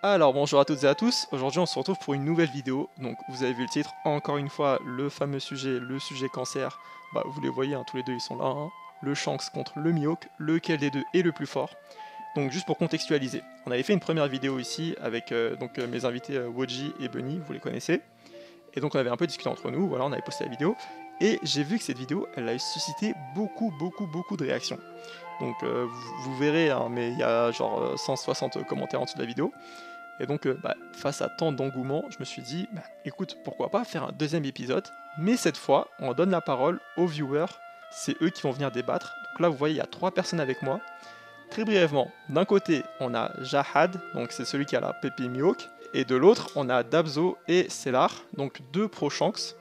Alors bonjour à toutes et à tous, aujourd'hui on se retrouve pour une nouvelle vidéo, donc vous avez vu le titre, encore une fois le fameux sujet, le sujet cancer, bah vous les voyez, hein, tous les deux ils sont là, hein. Le Shanks contre le Mihawk, lequel des deux est le plus fort. Donc juste pour contextualiser, on avait fait une première vidéo ici avec mes invités Woji et Bunny, vous les connaissez, et donc on avait un peu discuté entre nous, voilà on avait posté la vidéo, et j'ai vu que cette vidéo elle a suscité beaucoup de réactions. Donc vous verrez, hein, mais il y a genre 160 commentaires en dessous de la vidéo. Et donc, face à tant d'engouement, je me suis dit, écoute, pourquoi pas faire un deuxième épisode, mais cette fois, on donne la parole aux viewers, c'est eux qui vont venir débattre. Donc là, vous voyez, il y a 3 personnes avec moi. Très brièvement, d'un côté, on a Jahad, donc c'est celui qui a la Pepe Mihawk, et de l'autre, on a Dabzo et Sellar, donc deux pro-Shanks.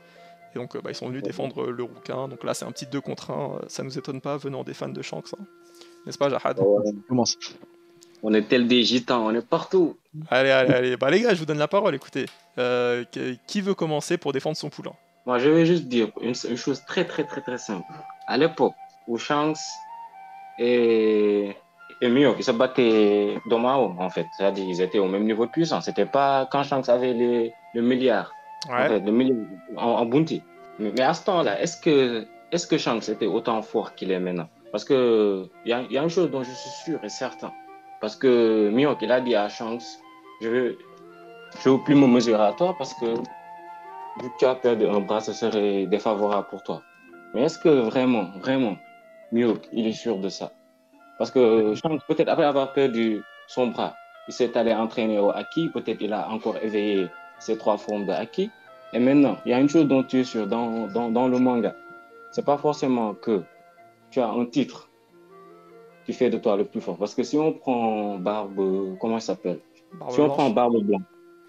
Et donc, ils sont venus défendre le rouquin, donc là, c'est un petit 2 contre 1, ça nous étonne pas venant des fans de Shanks, hein. N'est-ce pas, Jahad? Ouais. Commence. On est tel des gitans, on est partout. Allez, bah les gars, je vous donne la parole, écoutez. Qui veut commencer pour défendre son poulain? Moi, je vais juste dire une chose très simple. À l'époque où Shanks et, et Mihawk ils se battaient d'homme à homme, en fait. C'est-à-dire ils étaient au même niveau de puissance. C'était pas quand Shanks avait le milliard, en Ouais. fait, le milliard en bounty. Mais à ce temps-là, est-ce que Shanks était autant fort qu'il est maintenant? Parce que y a une chose dont je suis sûr et certain. Parce que Mihawk, il a dit à Shanks, je ne veux plus me mesurer à toi parce que vu que tu as perdu un bras, ce serait défavorable pour toi. Mais est-ce que vraiment, Mihawk, il est sûr de ça? Parce que Shanks, peut-être après avoir perdu son bras, il s'est allé entraîner au Haki, peut-être il a encore éveillé ses 3 formes de Haki. Et maintenant, il y a une chose dont tu es sûr dans le manga. C'est pas forcément que tu as un titre qui fait de toi le plus fort. Parce que si on prend Barbe, comment il s'appelle? Barbe Si on prend Blanche. Barbe Blanche,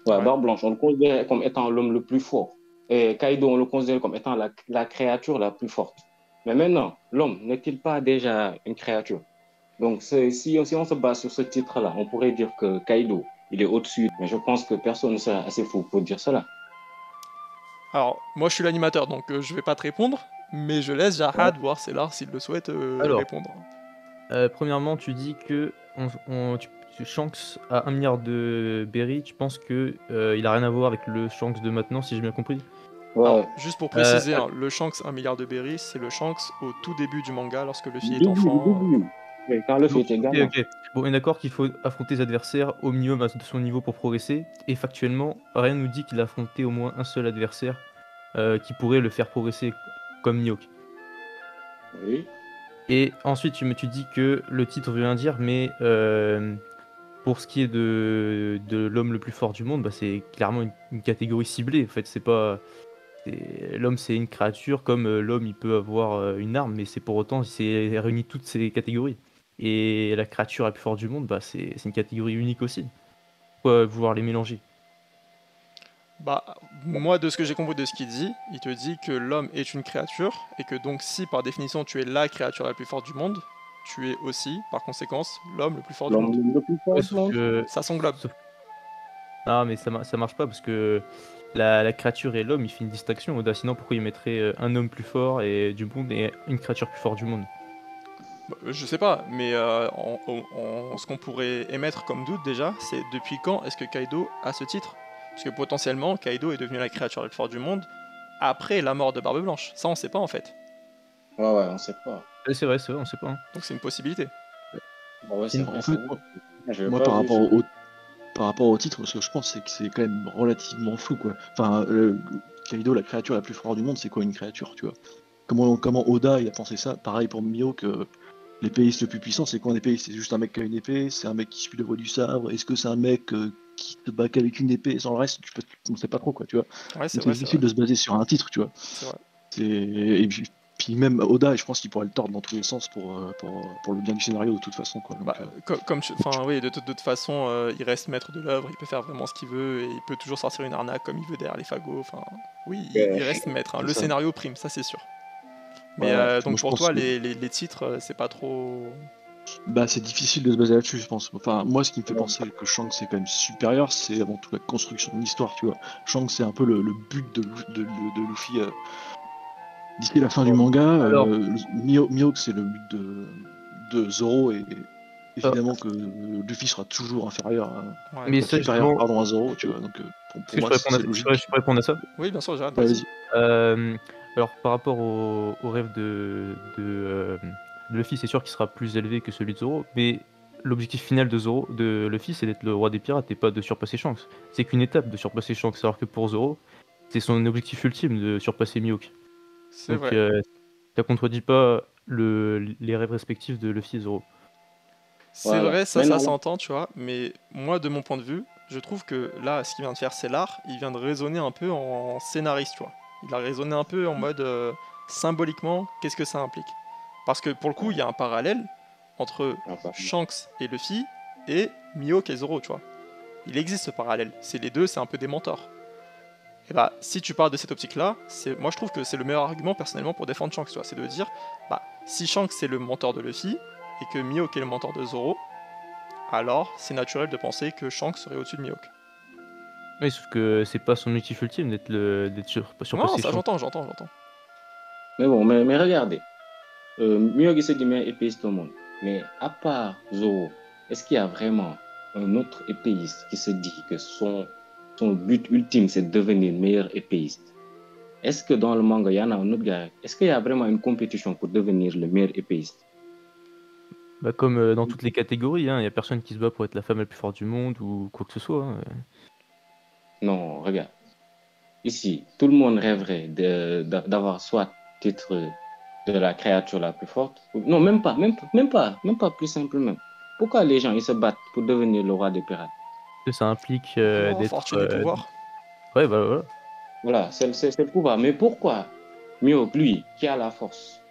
ouais, Ouais. Barbe Blanche, on le considère comme étant l'homme le plus fort. Et Kaido, on le considère comme étant la créature la plus forte. Mais maintenant, l'homme n'est-il pas déjà une créature? Donc, si on se base sur ce titre-là, on pourrait dire que Kaido, il est au-dessus. Mais je pense que personne ne sera assez fou pour dire cela. Alors, moi je suis l'animateur, donc je vais pas te répondre, mais je laisse Ouais. Jahad voir c'est là s'il le souhaite Alors, répondre. premièrement, tu dis que Shanks a 1 milliard de berry. Tu penses que il a rien à voir avec le Shanks de maintenant, si j'ai bien compris? Alors, Ouais. juste pour Euh, préciser, hein, le Shanks 1 milliard de berries, c'est le Shanks au tout début du manga, lorsque Luffy est Le enfant. début. Oui, quand le fait donc, était ok, gamin. ok. Bon, on est d'accord qu'il faut affronter les adversaires au minimum de son niveau pour progresser. Et factuellement, rien ne nous dit qu'il a affronté au moins un seul adversaire qui pourrait le faire progresser comme Mihawk. Oui. Et ensuite, tu dis que le titre veut rien dire, mais pour ce qui est de l'homme le plus fort du monde, bah, c'est clairement une catégorie ciblée. En fait, c'est pas l'homme, c'est une créature comme l'homme, il peut avoir une arme, mais c'est pour autant, c'est réuni toutes ces catégories. Et la créature la plus forte du monde, bah, c'est une catégorie unique aussi. Pourquoi vouloir les mélanger? Bah, moi de ce que j'ai compris de ce qu'il dit, il te dit que l'homme est une créature, et que donc si par définition tu es la créature la plus forte du monde, tu es aussi, par conséquence, l'homme le plus fort du monde. L'homme le plus Ouais, fort du sauf monde. que, Ça s'englobe. sauf Ah, mais ça marche pas parce que la créature et l'homme, il fait une distinction. Oda. Sinon, pourquoi il mettrait un homme plus fort et du monde et une créature plus forte du monde? Bah, je sais pas, mais ce qu'on pourrait émettre comme doute déjà, c'est depuis quand est-ce que Kaido a ce titre? Parce que potentiellement, Kaido est devenu la créature la plus forte du monde après la mort de Barbe Blanche. Ça, on sait pas en fait. Ouais, on sait pas. Ouais, c'est vrai, on sait pas, hein. Donc c'est une possibilité. Bah ouais, c'est vrai, En c'est fait, vrai. Je n'avais moi, pas vu ça. par rapport au titre, ce que je pense, c'est que c'est quand même relativement flou, quoi. Enfin, Kaido, la créature la plus forte du monde, c'est quoi une créature, tu vois? Comment Oda, il a pensé ça? Pareil pour Mihawk, l'épéiste le plus puissant, c'est quoi un épéiste? C'est juste un mec qui a une épée? C'est un mec qui suit le voie du sabre? Est-ce que c'est un mec qui se bat qu'avec une épée? Sans le reste, on sait pas trop, quoi, tu vois? Ouais, c'est Donc c'est vrai, c'est vrai. difficile de se baser sur un titre, tu vois? C'est vrai. Et puis même Oda, je pense qu'il pourrait le tordre dans tous les sens pour le bien du scénario de toute façon, quoi. Bah, Donc, enfin oui, de toute façon, il reste maître de l'œuvre, il peut faire vraiment ce qu'il veut et il peut toujours sortir une arnaque comme il veut derrière les fagots. Enfin, oui, il reste maître, hein. c'est Le ça. scénario prime, ça c'est sûr. Mais Ouais. Moi, donc je pour pense toi, que les titres, c'est pas trop. bah, c'est difficile de se baser là-dessus, je pense. Enfin, moi, ce qui me fait penser que Shanks c'est quand même supérieur, c'est avant tout la construction de l'histoire, tu vois. Shanks, c'est un peu le but de Luffy d'ici la fin du manga. Alors, Mihawk, c'est le but de Zoro évidemment que Luffy sera toujours inférieur Ouais. Mais enfin, ça, supérieur justement, pardon, à Zoro, tu vois. Donc pour est-ce que je moi, peux répondre c'est à, logique. je peux répondre à ça? Oui, bien sûr, Jérôme, Ouais, vas-y. vas-y. Alors, par rapport au rêve de Luffy, c'est sûr qu'il sera plus élevé que celui de Zoro, mais l'objectif final de Luffy, c'est d'être le roi des pirates et pas de surpasser Shanks. C'est qu'une étape de surpasser Shanks, alors que pour Zoro, c'est son objectif ultime de surpasser Mihawk. C'est Donc, vrai. ça contredit pas les rêves respectifs de Luffy et Zoro. C'est Voilà. vrai, ça Maintenant, s'entend, tu vois, mais moi, de mon point de vue, je trouve que là, ce qu'il vient de faire, c'est l'art, il vient de raisonner un peu en scénariste, tu vois. Il a raisonné un peu en mode symboliquement, qu'est-ce que ça implique. Parce que pour le coup, il y a un parallèle entre enfin, Shanks et Luffy et Mihawk et Zoro, tu vois. Il existe ce parallèle. C'est les deux, c'est un peu des mentors. Et bah, si tu parles de cette optique-là, moi je trouve que c'est le meilleur argument personnellement pour défendre Shanks, tu vois. C'est de dire, bah, si Shanks c'est le mentor de Luffy et que Mihawk est le mentor de Zoro, alors c'est naturel de penser que Shanks serait au-dessus de Mihawk. Oui, sauf que c'est pas son objectif ultime d'être Non, surpassé ça Shanks. j'entends. mais bon, mais regardez. Miyagi, c'est le meilleur épéiste au monde. Mais à part Zoro, est-ce qu'il y a vraiment un autre épéiste qui se dit que son but ultime, c'est de devenir le meilleur épéiste? Est-ce que dans le manga, il y en a un autre gars? Est-ce qu'il y a vraiment une compétition pour devenir le meilleur épéiste? Bah, comme dans toutes les catégories, il y a personne qui se bat pour être la femme la plus forte du monde ou quoi que ce soit. Hein. Non, regarde. Ici, tout le monde rêverait d'avoir soit titre de la créature la plus forte. Non, même pas plus simple même. Pourquoi les gens ils se battent pour devenir le roi des pirates? Que ça implique Oh, d'être. fortune et pouvoir. Ouais, bah voilà. Voilà, c'est le pouvoir. Mais pourquoi Mihawk, lui, qui a la force,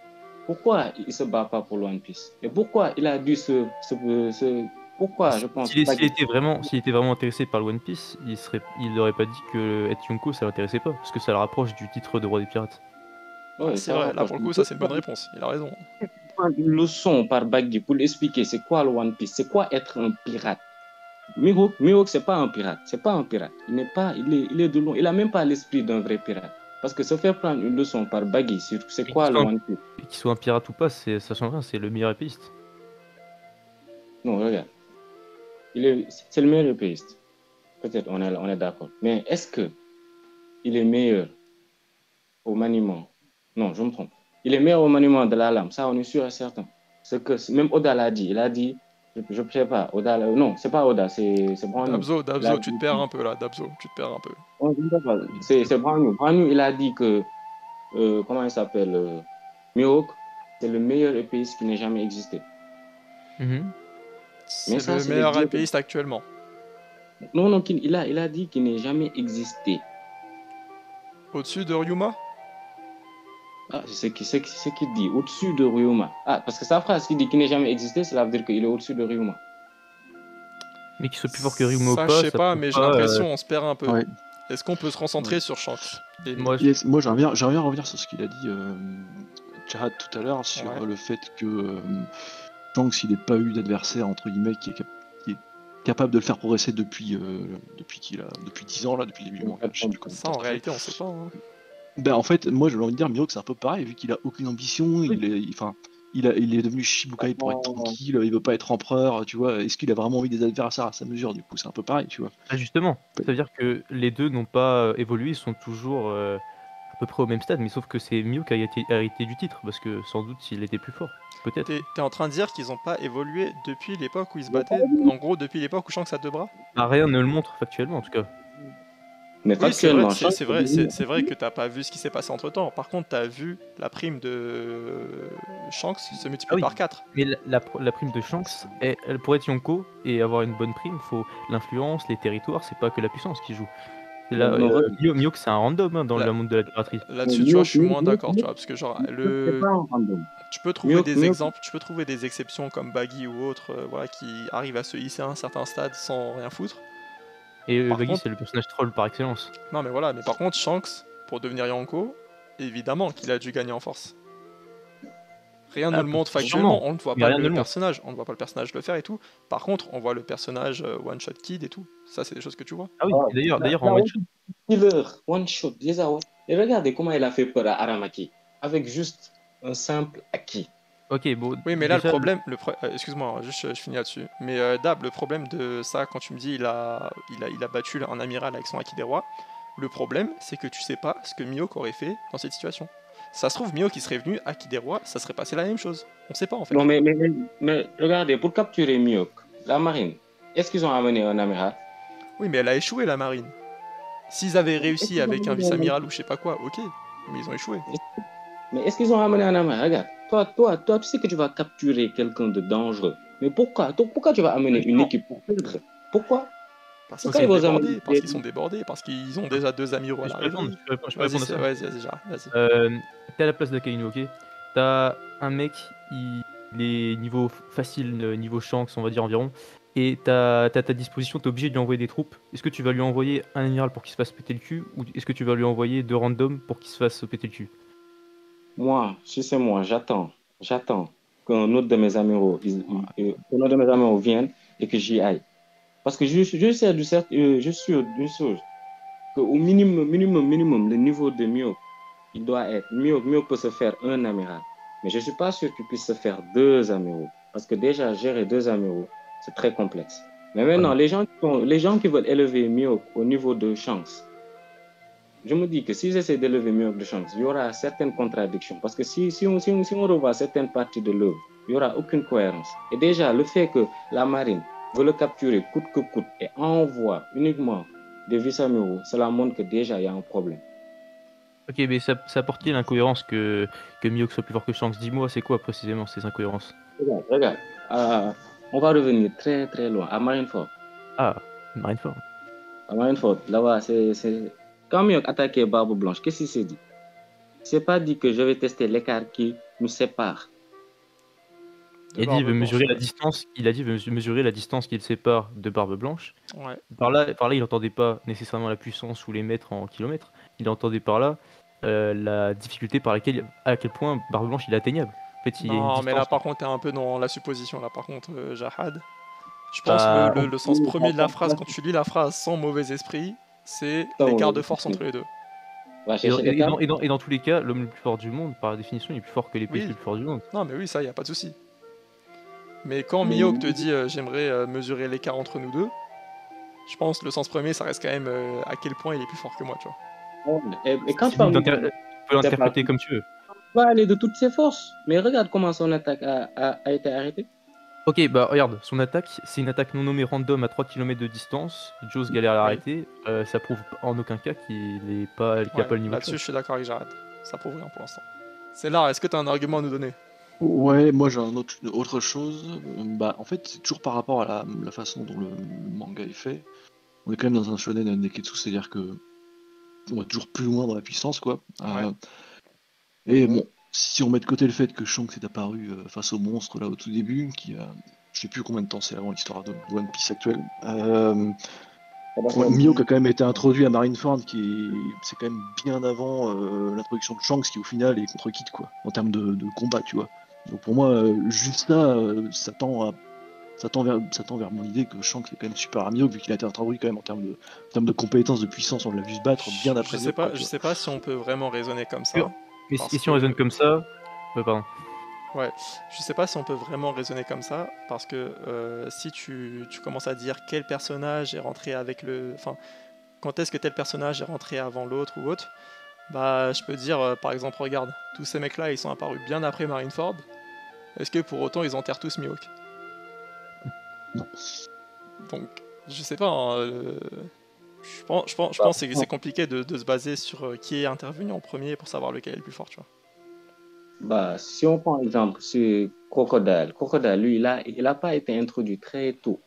pourquoi il ne se bat pas pour One Piece? Et pourquoi il a dû pourquoi, je pense, S'il était vraiment intéressé par le One Piece, il aurait pas dit que être Yonko ça l'intéressait pas, parce que ça le rapproche du titre de roi des pirates. Ah, Ouais, c'est ça vrai, là rapproche. pour le coup, ça c'est une bonne réponse. Il a raison. Prendre une leçon par Baggy pour lui expliquer c'est quoi le One Piece, c'est quoi être un pirate. Mihawk, c'est pas un pirate, c'est pas un pirate. Il est de loin, il a même pas l'esprit d'un vrai pirate. Parce que se faire prendre une leçon par Baggy sur c'est Et quoi le One Piece. qu'il soit un pirate ou pas, ça change rien, c'est le meilleur épéiste. Non, regarde, c'est le meilleur épéiste. Peut-être on est d'accord. Mais est-ce que il est meilleur au maniement? Non, je me trompe. Il est meilleur au maniement de la lame, ça on est sûr et certain. Ce que même Oda l'a dit, il a dit, je ne sais pas, Oda, non, c'est pas Oda, c'est Brand New. Dabzo, tu te perds un peu là, Dabzo, tu te perds un peu. C'est Brand New. Brand New, il a dit que, comment il s'appelle, Mihawk, c'est le meilleur épéiste qui n'ait jamais existé. Mhm. C'est ça, le c'est meilleur les dieux. épéiste actuellement. Non, il a dit qu'il n'ait jamais existé. Au-dessus de Ryuma? Ah, c'est ce qu'il dit, au-dessus de Ryuma. Ah, parce que sa phrase qui dit qu'il n'ait jamais existé, cela veut dire qu'il est au-dessus de Ryuma. Mais qu'il soit plus fort que Ryuma ou Ça, je pas, sais ça pas, prouve mais j'ai pas. l'impression on se perd un peu. Ouais. Est-ce qu'on peut se recentrer sur Shanks et Moi, Yes, moi j'aimerais bien revenir sur ce qu'il a dit Jihad tout à l'heure sur Ouais. le fait que Shanks il n'ait pas eu d'adversaire entre guillemets qui est capable de le faire progresser depuis 10 ans là, depuis le début du manga, je sais plus combien de Ça, temps en ça fait. réalité, on sait pas. Hein. Ben en fait, moi j'ai envie de dire Mihawk c'est un peu pareil vu qu'il a aucune ambition, il est devenu Shibukai pour être tranquille, il veut pas être empereur, tu vois. Est-ce qu'il a vraiment envie des adversaires à sa mesure? Du coup, c'est un peu pareil, tu vois. justement, ça veut dire que les deux n'ont pas évolué, ils sont toujours à peu près au même stade, mais sauf que c'est Mihawk qui a hérité du titre, parce que sans doute s'il était plus fort, peut-être. T'es en train de dire qu'ils ont pas évolué depuis l'époque où ils se battaient? En gros, depuis l'époque où Shanks a deux bras? Ah, rien ne le montre factuellement en tout cas. Mais Oui, factuellement, c'est vrai que t'as pas vu ce qui s'est passé entre temps. Par contre, t'as vu la prime de Shanks se multiplier Ah oui. par 4. Mais la prime de Shanks, elle pourrait être Yonko et avoir une bonne prime, faut l'influence, les territoires, c'est pas que la puissance qui joue. Et là, Mihawk c'est un random dans le monde de la piraterie. Là-dessus, tu vois, je suis moins d'accord, tu vois, parce que genre, tu peux trouver des exemples, tu peux trouver des exceptions comme Baggy ou autres, voilà, qui arrivent à se hisser à un certain stade sans rien foutre. Et Par Baggy contre- c'est le personnage troll par excellence. Non, mais voilà, mais par contre, Shanks, pour devenir Yonko, évidemment qu'il a dû gagner en force. Rien ne le montre factuellement, sûrement, on ne voit mais pas rien ne le le montre. personnage, on ne voit pas le personnage le faire et tout. Par contre, on voit le personnage One Shot Kid et tout. Ça, c'est des choses que tu vois. Ah oui, et d'ailleurs en one shot, Killer, one shot, déjà, ouais. Et regardez comment il a fait peur à Aramaki. Avec juste un simple acquis. Ok, bon, Oui, mais là, le déjà, problème, excuse-moi, hein, juste je finis là-dessus. Mais Dab, le problème de ça, quand tu me dis il a battu un amiral avec son Haki des rois, le problème, c'est que tu sais pas ce que Mihawk aurait fait dans cette situation. Ça se trouve, Mihawk, il serait venu, Haki des rois, ça serait passé la même chose. On sait pas, en fait. Non, mais regardez, pour capturer Mihawk, la marine, est-ce qu'ils ont amené un amiral? Oui, mais elle a échoué, la marine. S'ils avaient Est-ce réussi qu'ils ont avec un amené un vice-amiral ou je sais pas quoi, ok. Mais ils ont échoué. Mais est-ce qu'ils ont amené un amiral? Regarde, toi, tu sais que tu vas capturer quelqu'un de dangereux. Mais pourquoi tu vas amener une équipe pour perdre? Pourquoi? Parce qu'ils Pourquoi sont ils vont amener débordés, parce qu'ils ont déjà 2 amiraux à je peux répondre, l'arrivée. je peux répondre à ça. Vas-y, j'arrête, vas-y. T'es à la place d'Akainu, ok? T'as un mec, il est niveau facile, niveau Shanks, on va dire environ, et t'as à ta disposition, t'es obligé de lui envoyer des troupes. Est-ce que tu vas lui envoyer un amiral pour qu'il se fasse péter le cul, ou est-ce que tu vas lui envoyer 2 randoms pour qu'il se fasse péter le cul? Moi, si c'est moi, j'attends qu'un autre de mes amiraux, qu'un autre de mes amiraux vienne et que j'y aille. Parce que je suis d'une chose, qu'au minimum, le niveau de Mio, il doit être, Mio peut se faire un amiral. Mais je ne suis pas sûr qu'il puisse se faire 2 amiraux. Parce que déjà, gérer 2 amiraux, c'est très complexe. Mais maintenant, les gens qui veulent élever Mio au niveau de chance, je me dis que s'ils essaient d'élever Mio de chance, il y aura certaines contradictions. Parce que si on revoit certaines parties de l'œuvre, il n'y aura aucune cohérence. Et déjà, le fait que la marine veut le capturer coûte que coûte et envoie uniquement des vice-amiraux, cela montre que déjà, il y a un problème. Ok, mais ça apporte quelle incohérence que Mihawk soit plus fort que Shanks? Dis-moi, c'est quoi précisément ces incohérences? Regarde. On va revenir très très loin à Marineford. Ah, Marineford. À Marineford, là-bas, quand Mihawk attaquait Barbe Blanche, qu'est-ce qu'il s'est dit? Il s'est pas dit que je vais tester l'écart qui nous sépare. Il a dit il veut mesurer la distance. Il a dit il veut mesurer la distance qui le sépare de Barbe Blanche. Ouais. Par là, il n'entendait pas nécessairement la puissance ou les mètres en kilomètres. Il entendait par là la difficulté à quel point Barbe Blanche il est atteignable. En fait, il y a une Non, mais là, distance. par contre, t'es un peu dans la supposition, là, par contre, Jahad. Je pense Bah, le sens premier de la phrase, quand tu lis la phrase sans mauvais esprit, c'est l'écart de force entre les deux. et dans tous les cas, l'homme le plus fort du monde, par définition, il est plus fort que l'épée Oui. le plus fort du monde. Non, mais oui, ça, y a pas de souci. Mais quand Mihawk te dit j'aimerais mesurer l'écart entre nous deux, je pense le sens premier, ça reste quand même à quel point il est plus fort que moi, tu vois. Et quand Tu peux l'interpréter comme tu veux. Il va aller de toutes ses forces. Mais regarde comment son attaque a été arrêtée. Ok, bah regarde, son attaque, c'est une attaque non nommée random à 3 km de distance. Jaws galère à l'arrêter. Ça prouve en aucun cas qu'il a pas le niveau. Là-dessus, je suis d'accord avec Jared. Ça prouve rien pour l'instant. C'est là, est-ce que tu as un argument à nous donner? Ouais, moi j'ai autre chose. Bah, en fait, c'est toujours par rapport à la façon dont le manga est fait. On est quand même dans un shonen neketsu, c'est-à-dire que on va toujours plus loin dans la puissance, quoi. Et bon, si on met de côté le fait que Shanks est apparu face au monstre là au tout début, je sais plus combien de temps c'est avant l'histoire de One Piece actuelle. Mihawk a quand même été introduit à Marineford, c'est quand même bien avant l'introduction de Shanks, qui au final est contre Kid, quoi, en termes de combat, tu vois. Donc pour moi, juste ça, ça tend vers mon idée que Shanks est quand même super à Mihawk, vu qu'il a été introduit quand même en termes de compétences, de puissance, on l'a vu se battre bien après. Je sais pas si on peut vraiment raisonner comme ça. Mais si on raisonne comme ça, pardon. Ouais, je sais pas si on peut vraiment raisonner comme ça, parce que si tu commences à dire quel personnage est rentré avec le... Enfin, quand est-ce que tel personnage est rentré avant l'autre ou autre, bah je peux dire, par exemple, regarde, tous ces mecs-là, ils sont apparus bien après Marineford, est-ce que pour autant ils enterrent tous Mihawk? Non. Donc, je sais pas, hein, je pense que c'est compliqué de se baser sur qui est intervenu en premier pour savoir lequel est le plus fort, tu vois. Bah, si on prend exemple sur Crocodile, lui, il a pas été introduit très tôt.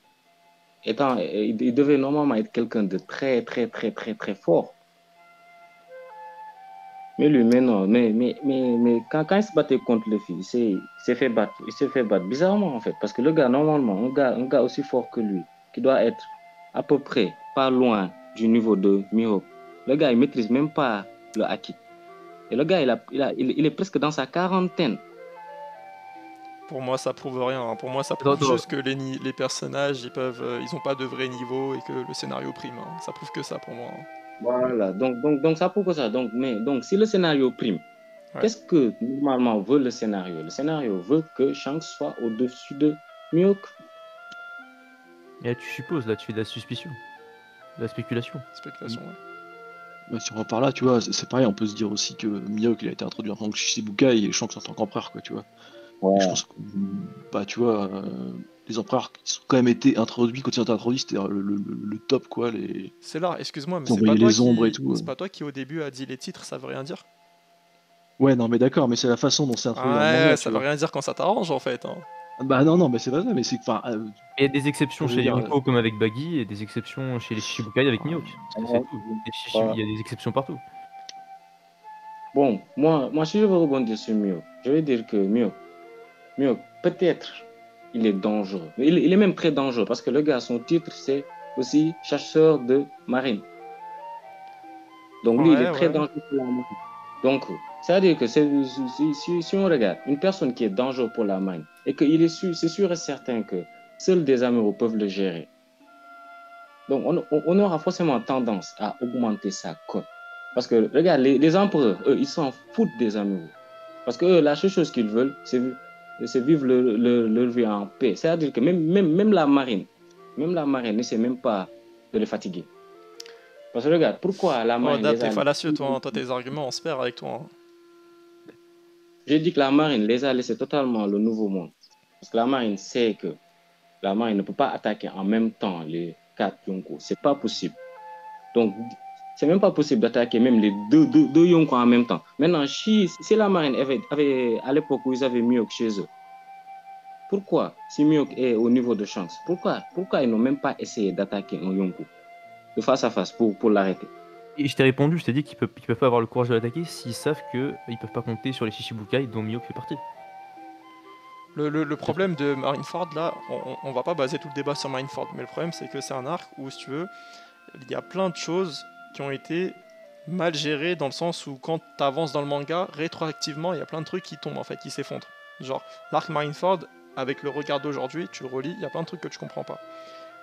Il devait normalement être quelqu'un de très, très, très, très, très fort. Mais lui, mais non, mais quand il se battait contre le fils, il s'est fait battre bizarrement, en fait. Parce que le gars, normalement, un gars aussi fort que lui, qui doit être à peu près pas loin du niveau de Mihawk, le gars, il maîtrise même pas le haki. Et le gars, il est presque dans sa quarantaine. Pour moi, ça prouve rien. Hein. Pour moi, ça prouve juste que les personnages, ils ont pas de vrai niveau et que le scénario prime. Hein. Ça prouve que ça pour moi. Hein. Voilà, donc ça prouve que ça. Donc si le scénario prime, Ouais. Qu'est-ce que normalement veut le scénario? Le scénario veut que Shanks soit au-dessus de Mihawk. Et là, tu supposes, là, tu fais de la suspicion, de la spéculation. Spéculation, ouais. Bah, si on repart là, tu vois, c'est pareil, on peut se dire aussi que Mihawk il a été introduit en tant que Shichibukai et Shanks en tant qu'empereur, quoi, tu vois. Et je pense que, bah, tu vois, les empereurs qui ont quand même été introduits, quand ils ont été introduits, c'était le top, quoi. C'est là, excuse-moi, mais Ils envoyaient les ombres et tout. c'est pas toi qui au début a dit les titres, ça veut rien dire. Ouais, non, mais d'accord, mais c'est la façon dont c'est introduit dans le manga, Ouais, tu ça veut vois. rien dire quand ça t'arrange en fait. Hein. Bah non, mais c'est pas ça, mais c'est que, enfin, Il y a des exceptions je chez veux les dire, Yonko comme avec Baggy et des exceptions chez les Shichibukai avec Mihawk. C'est tout. Il y a des exceptions partout. Bon, moi, si je veux rebondir sur Mihawk, je vais dire que Mihawk, peut-être, il est dangereux. Il est même très dangereux parce que le gars, son titre, c'est aussi chasseur de marine. Donc lui, il est très dangereux pour la marine. Donc, c'est-à-dire que si on regarde une personne qui est dangereuse pour la marine et qu'il est sûr, c'est sûr et certain que seuls des amoureux peuvent le gérer. Donc, on aura forcément tendance à augmenter sa cote. Parce que, regarde, les empereurs, eux, ils s'en foutent des amoureux. Parce que eux, la seule chose qu'ils veulent, c'est vivre leur vie en paix. C'est-à-dire que même la marine n'essaie même pas de les fatiguer. Parce que regarde, pourquoi la Oh, marine Dap, les t'es a... fallacieux, toi, tes arguments, on se perd avec toi. Hein. J'ai dit que la marine les a laissés totalement le nouveau monde. Parce que la marine sait que la marine ne peut pas attaquer en même temps les 4 Yonko. C'est pas possible. Donc, c'est même pas possible d'attaquer même les deux Yonko en même temps. Maintenant, si la marine avait à l'époque où ils avaient Mihawk chez eux, pourquoi, si Mihawk est au niveau de Shanks, pourquoi ils n'ont même pas essayé d'attaquer un Yonko de face à face pour l'arrêter? Et je t'ai répondu, je t'ai dit qu'ils peuvent pas avoir le courage de l'attaquer s'ils savent qu'ils peuvent pas compter sur les Shichibukai dont Mihawk fait partie. Le problème de Marineford, là, on va pas baser tout le débat sur Marineford, mais le problème c'est que c'est un arc où, si tu veux, il y a plein de choses qui ont été mal gérées dans le sens où quand tu avances dans le manga, rétroactivement, il y a plein de trucs qui tombent en fait, qui s'effondrent. Genre, l'arc Marineford, avec le regard d'aujourd'hui, tu le relis, il y a plein de trucs que tu comprends pas.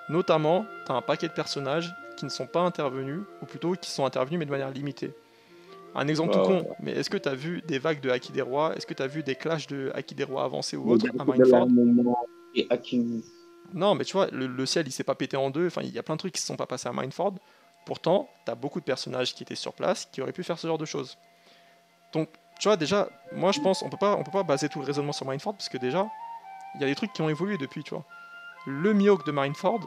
Notamment, tu as un paquet de personnages qui ne sont pas intervenus, ou plutôt qui sont intervenus mais de manière limitée. Un exemple tout con, mais est-ce que tu as vu des vagues de Haki des Rois? Est-ce que tu as vu des clashs de Haki des Rois avancés ou autres à Marineford? Non, mais tu vois, le ciel il s'est pas pété en deux, enfin il y a plein de trucs qui se sont pas passés à Marineford. Pourtant, tu as beaucoup de personnages qui étaient sur place qui auraient pu faire ce genre de choses. Donc, tu vois, déjà, moi je pense, on peut pas baser tout le raisonnement sur Marineford parce que déjà, il y a des trucs qui ont évolué depuis, tu vois. Le Mihawk de Marineford,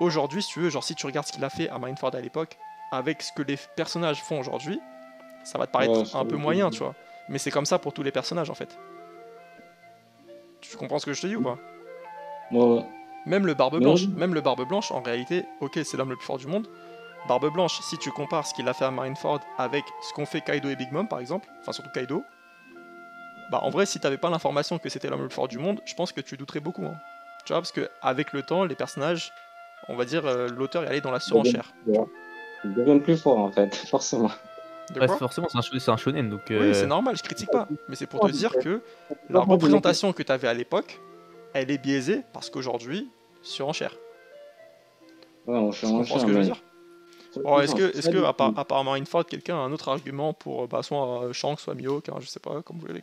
aujourd'hui, si tu veux, genre si tu regardes ce qu'il a fait à Marineford à l'époque, avec ce que les personnages font aujourd'hui, ça va te paraître un peu moyen, tu vois. Mais c'est comme ça pour tous les personnages en fait. Tu comprends ce que je te dis ou pas? Même le Barbe Blanche, en réalité, ok, c'est l'homme le plus fort du monde. Barbe Blanche, si tu compares ce qu'il a fait à Marineford avec ce qu'ont fait Kaido et Big Mom par exemple, enfin surtout Kaido, bah en vrai, si t'avais pas l'information que c'était l'homme le plus fort du monde, je pense que tu douterais beaucoup. Hein. Tu vois, parce que avec le temps, les personnages, on va dire, l'auteur est allé dans la surenchère. Ils deviennent plus forts en fait, forcément. Ouais, forcément, c'est un shonen, donc... Oui, c'est normal, je critique pas. Mais c'est pour te dire que la représentation que tu avais à l'époque, elle est biaisée parce qu'aujourd'hui, surenchère. Ouais, on Tu comprends ce que je veux dire? Oh, est-ce que à part Marineford, quelqu'un a un autre argument pour soit Shanks, soit Mihawk, hein, je sais pas, comme vous voulez.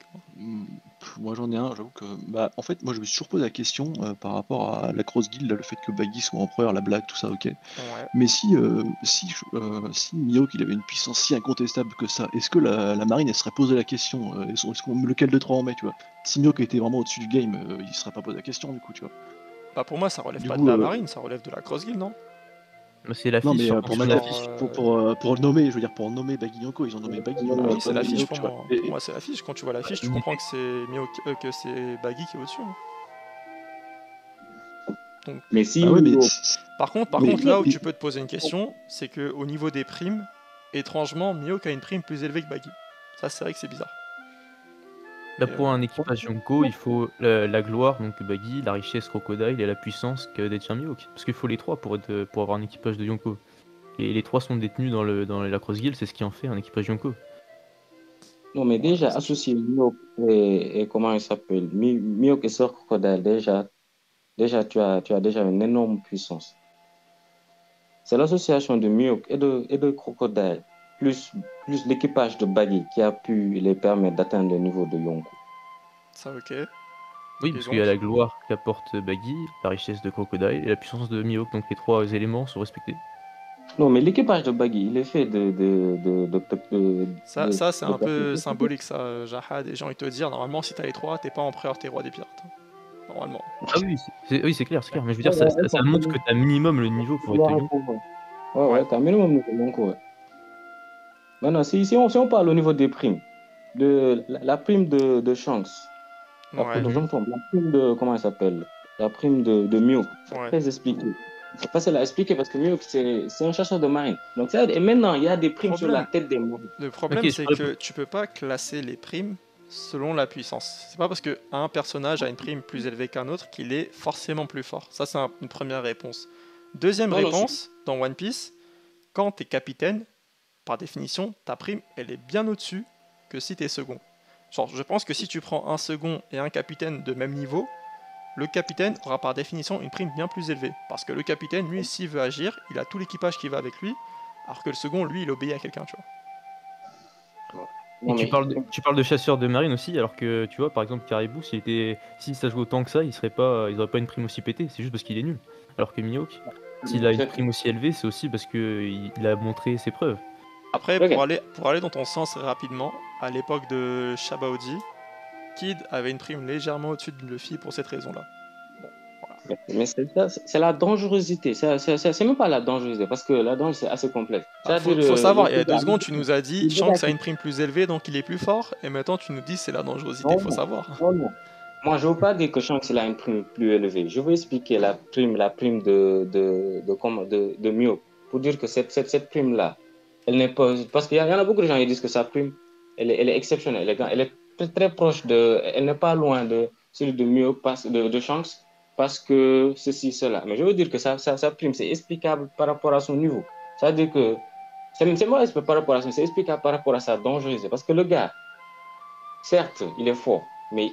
Moi j'en ai un, j'avoue que. Bah, en fait, moi je me suis toujours posé la question par rapport à la Cross Guild, le fait que Baggy soit empereur, la blague, tout ça, ok. Ouais. Mais si Mihawk il avait une puissance si incontestable que ça, est-ce que la marine elle serait posé la question lequel de trois on met, tu vois? Si Mihawk était vraiment au-dessus du game, il serait pas posé la question, du coup, tu vois. Bah, pour moi, ça relève Du pas coup, de la marine, ça relève de la Cross Guild, non? C'est l'affiche. Non, mais sur pour sur mettre l'affiche. pour nommer, je veux dire, pour nommer Baggy Yonko, ils ont nommé Baggy. Oui, c'est pas l'affiche Mihawk, pour tu moi. vois. Pour moi, c'est l'affiche. Quand tu vois l'affiche, tu comprends que c'est que c'est Baggy qui est au-dessus. Hein. Donc... Mais si. Ah ouais, mais... Par contre, là où tu peux te poser une question, c'est que au niveau des primes, étrangement, Mihawk a une prime plus élevée que Baggy. Ça, c'est vrai que c'est bizarre. Là, pour un équipage Yonko, il faut la gloire, donc Baggy, la richesse Crocodile et la puissance que détient Mihawk. Parce qu'il faut les trois pour avoir un équipage de Yonko. Et les trois sont détenus dans la Cross Guild, c'est ce qui en fait un équipage Yonko. Non, mais déjà, associer Mihawk et comment il s'appelle? Mihawk et Sir Crocodile, déjà tu as déjà une énorme puissance. C'est l'association de Mihawk et de Crocodile plus l'équipage de Baggy qui a pu les permettre d'atteindre le niveau de Yonko. Ça, ok. Oui, Et parce qu'il y a la donc gloire qu'apporte Baggy, la richesse de Crocodile et la puissance de Mihawk, donc les trois éléments sont respectés. Non, mais l'équipage de Baggy, il est fait ça c'est de un peu personnes. symbolique, ça, Jahad. Et j'ai envie de te dire, normalement, si t'as les trois, t'es pas empereur, t'es roi des pirates. Normalement. Ah oui, oui, c'est clair, mais je veux dire, Ouais, ouais, ça montre que t'as minimum le niveau pour être Yonko. ouais, Ouais. ouais, t'as un minimum de Yonko, ouais. Maintenant, si on parle au niveau des primes, la prime de Shanks, Ouais. je me trompe, la prime de, comment elle s'appelle? La prime de Mihawk, c'est Ouais. très expliqué. C'est facile à expliquer parce que Mihawk, c'est un chasseur de marine. Donc, et maintenant, il y a des primes sur la tête des marines. Le problème, Ok, c'est que tu peux pas classer les primes selon la puissance. C'est pas parce qu'un personnage a une prime plus élevée qu'un autre qu'il est forcément plus fort. Ça, c'est une première réponse. Deuxième Non, non, réponse, dans One Piece, quand t'es capitaine, par définition, ta prime, elle est bien au-dessus que si t'es second. Genre, je pense que si tu prends un second et un capitaine de même niveau, le capitaine aura par définition une prime bien plus élevée. Parce que le capitaine, lui, s'il veut agir, il a tout l'équipage qui va avec lui, alors que le second, lui, il obéit à quelqu'un, tu vois. Et non, tu mais parles de chasseur de marine aussi, alors que tu vois, par exemple, Caribou, si ça joue autant que ça, il aurait pas une prime aussi pétée, c'est juste parce qu'il est nul. Alors que Mihawk, s'il a une prime aussi élevée, c'est aussi parce qu'il a montré ses preuves. Après, regarde. pour aller dans ton sens rapidement, à l'époque de Shabaodi, Kid avait une prime légèrement au-dessus de Luffy pour cette raison-là. Mais c'est la dangerosité. C'est même pas la dangerosité, parce que la dangerosité c'est assez complexe. Faut savoir, il y a 2 gars, secondes, tu nous as dit les Shanks gars a une prime plus élevée, donc il est plus fort, et maintenant tu nous dis c'est la dangerosité, faut non, savoir. non. Moi, je ne veux pas dire que Shanks il a une prime plus élevée. Je veux expliquer la prime de Mio. Pour dire que cette prime-là, elle n'est pas. Parce qu'il y en a beaucoup de gens qui disent que sa prime, elle est exceptionnelle. Elle est très, très proche de. Elle n'est pas loin de celui de Mio, de Shanks, parce que ceci, cela. Mais je veux dire que sa prime, c'est explicable par rapport à son niveau. C'est-à-dire que. C'est moi par rapport à ça, c'est explicable par rapport à sa dangerosité. Parce que le gars, certes, il est fort, mais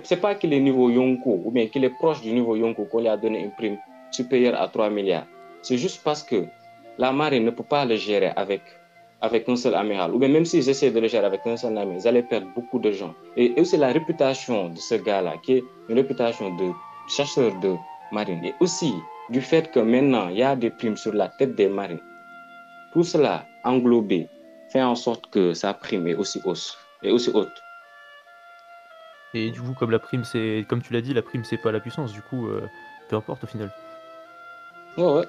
c'est pas qu'il est niveau Yonko ou bien qu'il est proche du niveau Yonko qu'on lui a donné une prime supérieure à 3 milliards. C'est juste parce que la marine ne peut pas le gérer avec un seul amiral. Ou bien même s'ils essaient de le gérer avec un seul amiral, ils allaient perdre beaucoup de gens. Et aussi la réputation de ce gars-là, qui est une réputation de chasseur de marine. Et aussi du fait que maintenant, il y a des primes sur la tête des marines. Tout cela englobé fait en sorte que sa prime est aussi haute. Et du coup, comme tu l'as dit, la prime c'est pas la puissance, du coup, peu importe au final. Ouais, ouais.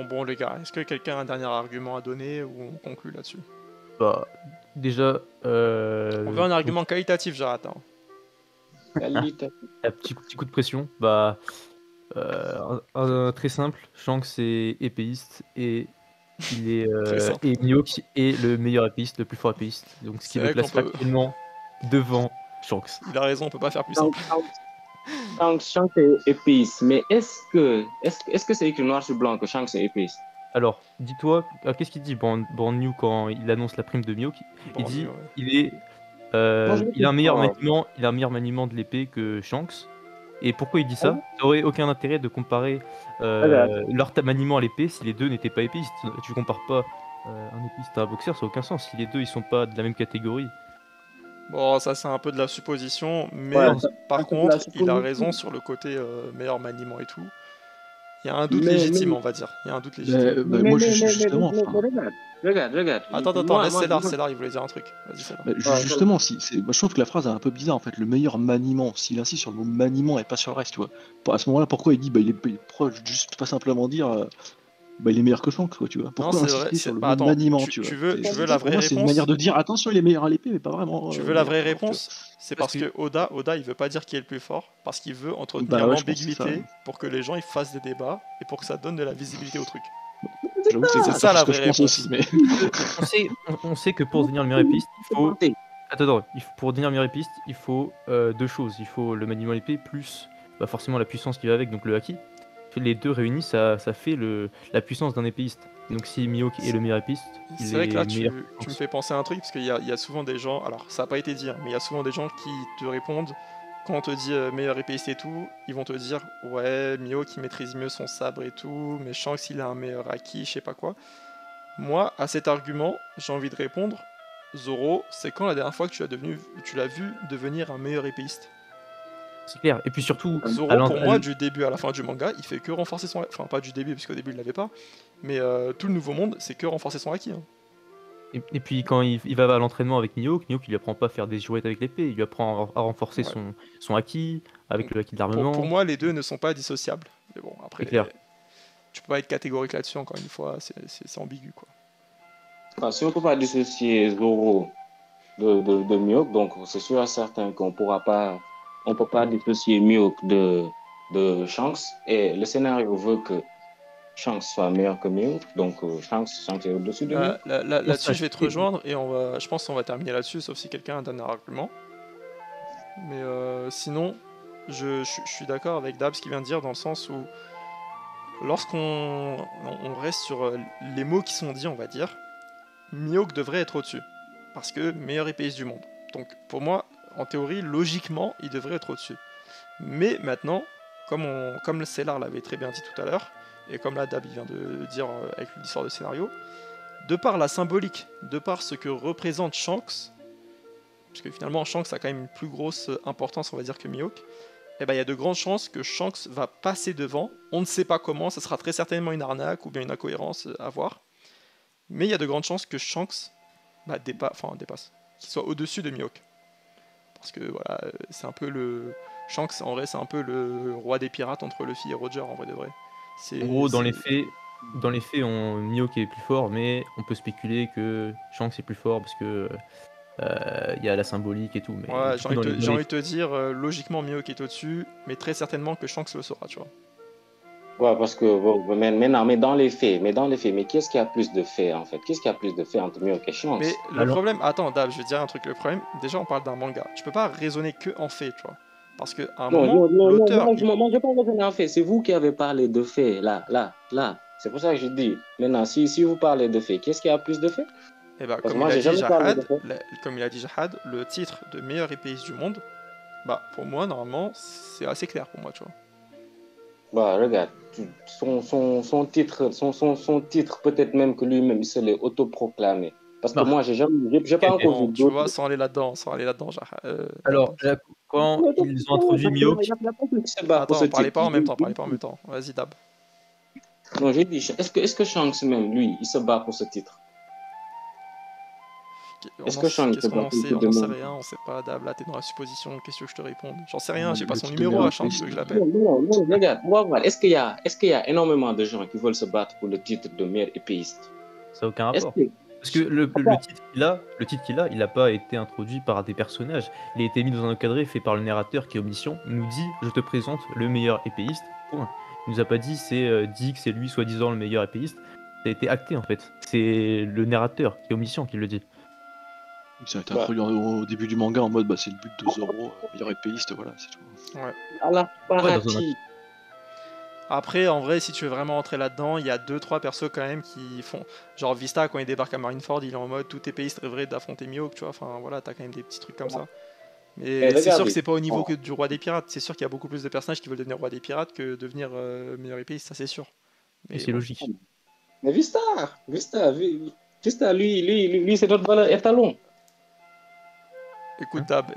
Bon les gars, est-ce que quelqu'un a un dernier argument à donner ou on conclut là-dessus? Bah, déjà, On veut un donc, argument qualitatif, Jarata. un petit coup de pression, très simple, Shanks est épéiste et Très simple. Mihawk est le meilleur épéiste, le plus fort épéiste, donc ce qui C'est le vrai qu'on place peut. factuellement devant Shanks. Il a raison, on peut pas faire plus simple. Shanks est épice, mais est-ce que c'est écrit noir sur blanc que Shanks est épice? Alors, dis-toi, qu'est-ce qu'il dit Brand New quand il annonce la prime de Mihawk? Il Bon, dit, ouais. il a un meilleur maniement de l'épée que Shanks. Et pourquoi il dit ça? Il n'aurait aucun intérêt de comparer leur maniement à l'épée si les deux n'étaient pas épéistes. Tu compares pas un épéiste à un boxeur, ça n'a aucun sens. Si les deux ils sont pas de la même catégorie. Bon, ça c'est un peu de la supposition, mais Ouais, Non, par c'est de la contre, il a supposition. raison sur le côté meilleur maniement et tout. Il y a un doute Mais, légitime, on va dire. Il y a un doute légitime. Moi, justement, enfin, regarde. Attends, laisse Célar, il voulait dire un truc. Vas-y, Célar. justement, moi, je trouve que la phrase est un peu bizarre en fait. Le meilleur maniement, s'il insiste sur le mot maniement et pas sur le reste, tu vois. À ce moment-là, pourquoi il dit il est proche, juste pas simplement dire il est meilleur que Shanks, quoi, tu vois. Non, Pourquoi c'est vrai. insister sur le Bah mot attends, maniement, tu vois. tu veux la Pour vraie moi, c'est une réponse? manière de dire attention, il est meilleur à l'épée, mais pas vraiment. Tu veux la vraie meilleur, tu vois. réponse? C'est Parce parce que Oda, il veut pas dire qui est le plus fort, parce qu'il veut entretenir Bah ouais, je pense que c'est ça. l'ambiguïté pour que les gens ils fassent des débats et pour que ça donne de la visibilité au truc. J'avoue que c'est C'est exactement ça, la ce que vraie je pense réponse. aussi, mais. on sait que pour devenir le meilleur épéiste, il faut. Attends, pour devenir meilleur épéiste, il faut deux choses. Il faut le maniement à l'épée plus forcément la puissance qui va avec, donc le haki. Les deux réunis, ça fait la puissance d'un épéiste. Donc si Mihawk est le meilleur épéiste, il C'est vrai est que là, meilleur. tu me fais penser à un truc, parce qu'il y a souvent des gens, alors ça n'a pas été dit, hein, mais il y a souvent des gens qui te répondent, quand on te dit meilleur épéiste et tout, ils vont te dire, ouais, Mihawk qui maîtrise mieux son sabre et tout, mais Shanks il a un meilleur haki, je sais pas quoi. Moi, à cet argument, j'ai envie de répondre, Zoro, c'est quand la dernière fois que tu l'as vu devenir un meilleur épéiste? C'est clair. Et puis surtout, Zoro, pour moi, du début à la fin du manga, il fait que renforcer son... Enfin, pas du début, parce qu'au début, il l'avait pas. Mais tout le nouveau monde, c'est que renforcer son acquis. Hein. et puis quand il va à l'entraînement avec Mihawk, il lui apprend pas à faire des girouettes avec l'épée, il lui apprend à renforcer Ouais. son acquis, avec le acquis de Pour l'armement. moi, les deux ne sont pas dissociables. Mais bon, après, C'est clair. tu peux pas être catégorique là-dessus, encore une fois, c'est ambigu, quoi. Enfin, si on ne peut pas dissocier Zoro de Mihawk, donc c'est sûr et certain qu'on pourra pas, on peut pas dissocier Mihawk de Shanks. Et le scénario veut que Shanks soit meilleur que Mihawk, donc Shanks est au-dessus de Mihawk. Là-dessus, je vais te rejoindre et je pense qu'on va terminer là-dessus, sauf si quelqu'un donne un argument. Mais sinon, je suis d'accord avec Dab, ce qu'il vient de dire, dans le sens où lorsqu'on reste sur les mots qui sont dits, on va dire, Mihawk devrait être au-dessus, parce que meilleur épéiste du monde. Donc pour moi, en théorie, logiquement, il devrait être au-dessus. Mais maintenant, comme le Cellar l'avait très bien dit tout à l'heure, et comme là Dab il vient de dire avec l'histoire de scénario, de par la symbolique, de par ce que représente Shanks, parce que finalement Shanks a quand même une plus grosse importance, on va dire, que Mihawk, eh ben, il y a de grandes chances que Shanks va passer devant. On ne sait pas comment, ça sera très certainement une arnaque ou bien une incohérence à voir. Mais il y a de grandes chances que Shanks dépasse, qu'il soit au-dessus de Mihawk. Parce que voilà, c'est un peu le... Shanks, en vrai, c'est un peu le roi des pirates entre Luffy et Roger, en vrai de vrai. En gros, dans les faits, Mihawk est plus fort, mais on peut spéculer que Shanks est plus fort parce que y a la symbolique et tout. Mais Ouais, du j'ai coup, envie de te dire, logiquement Mihawk est au-dessus, mais très certainement que Shanks le saura, tu vois. Ouais, parce que mais dans les faits, mais qu'est-ce qui a plus de faits en fait? Qu'est-ce qui a plus de faits entre Mihawk et Shanks? Mais le problème, attends, Dab, je vais te dire un truc. Le problème, déjà, on parle d'un manga. Tu peux pas raisonner que en fait, tu vois. Parce qu'à un moment, l'auteur. Moi, je parle raisonner en fait. C'est vous qui avez parlé de faits, là. C'est pour ça que je dis. Maintenant, si vous parlez de faits, qu'est-ce qui a plus de faits? Eh ben, Parce que moi, j'ai jamais parlé de faits. Comme il a dit Jahad, le titre de meilleur épéiste du monde, bah, pour moi, normalement, c'est assez clair pour moi, tu vois. Bah, regarde, son titre, peut-être même que lui-même, il se l'est autoproclamé. Parce que moi, j'ai pas encore vu Tu d'autres. vois, sans aller là-dedans, Jahad. Alors, là, quand ils ont introduit Mihawk... Attends, parlez pas en même temps. Vas-y, Dab. Non, j'ai dit, est-ce que Shanks même, lui, il se bat pour ce titre? Est-ce que Shanks Qu'est-ce qu'on en sait? On n'en sait rien, on sait pas. Dab, là, t'es dans la supposition. Qu'est-ce que je te réponde? J'en sais rien, j'ai pas son numéro à Shanks, que je l'appelle. Non, regarde, est-ce qu'il y a énormément de gens qui veulent se battre pour le titre de meilleur épéiste? Ça n'a aucun rapport. Parce que le titre qu'il a, il n'a pas été introduit par des personnages. Il a été mis dans un encadré fait par le narrateur qui est omniscient. Il nous dit, je te présente le meilleur épéiste. Point. Il nous a pas dit, dit que c'est lui soi-disant le meilleur épéiste. Ça a été acté en fait. C'est le narrateur qui est omniscient qui le dit. Ça a été introduit au début du manga en mode c'est le but de Zoro, meilleur épéiste, voilà, c'est tout. Ouais. À la partie. Après, en vrai, si tu veux vraiment entrer là-dedans, il y a 2-3 persos quand même qui font. Genre Vista, quand il débarque à Marineford, il est en mode tout épéiste rêverait d'affronter Mihawk, tu vois. Enfin voilà, t'as quand même des petits trucs comme ça. Mais c'est sûr que c'est pas au niveau que du roi des pirates. C'est sûr qu'il y a beaucoup plus de personnages qui veulent devenir roi des pirates que devenir meilleur épéiste, ça c'est sûr. Mais c'est logique. Mais Vista, lui c'est notre valeur étalon. Écoute Dab.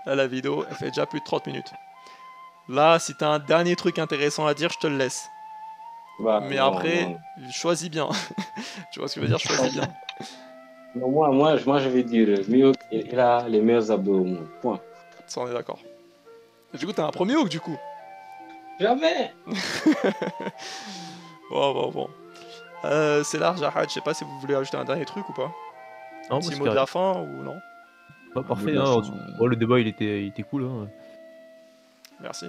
Là, la vidéo, elle fait déjà plus de 30 minutes. Là, si t'as un dernier truc intéressant à dire, je te le laisse. Mais après, choisis bien. Tu vois ce que je veux dire, choisis bien. Non, moi, je vais dire, Mihawk, il a les meilleurs abdos au monde. Point. Ça, on est d'accord. Du coup, t'as un premier Mihawk, du coup. Jamais. Bon. C'est large, Jahad. Je sais pas si vous voulez ajouter un dernier truc ou pas. Un petit mot de la fin ou non? Pas parfait, hein. Le débat il était cool. Hein. Merci.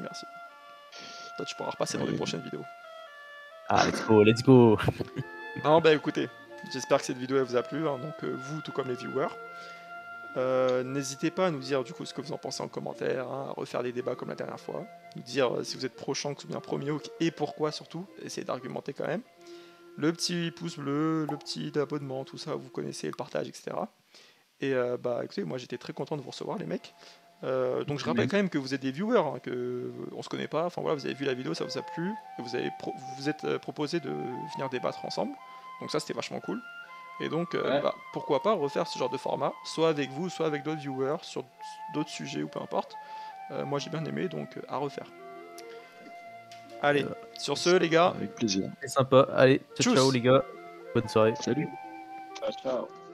Toi, tu pourras repasser dans les prochaines vidéos. Ah, let's go. Non, bah écoutez, j'espère que cette vidéo elle vous a plu, hein, donc vous, tout comme les viewers. N'hésitez pas à nous dire du coup ce que vous en pensez en commentaire, hein, à refaire des débats comme la dernière fois. Nous dire si vous êtes pro Shanks ou bien pro Mihawk et pourquoi surtout. Essayez d'argumenter quand même. Le petit pouce bleu, le petit abonnement, tout ça, vous connaissez, le partage, etc. Et bah écoutez, moi j'étais très content de vous recevoir les mecs. Donc je rappelle quand même que vous êtes des viewers, hein, que on se connaît pas, enfin voilà, vous avez vu la vidéo, ça vous a plu, et vous êtes proposé de venir débattre ensemble. Donc ça c'était vachement cool. Et donc Ouais. pourquoi pas refaire ce genre de format, soit avec vous, soit avec d'autres viewers, sur d'autres sujets ou peu importe. Moi j'ai bien aimé, donc à refaire. Allez, sur ce les gars, Avec plaisir. C'est sympa. Allez, ciao, Tchuss. ciao les gars. Bonne soirée. Salut. Ciao, ciao.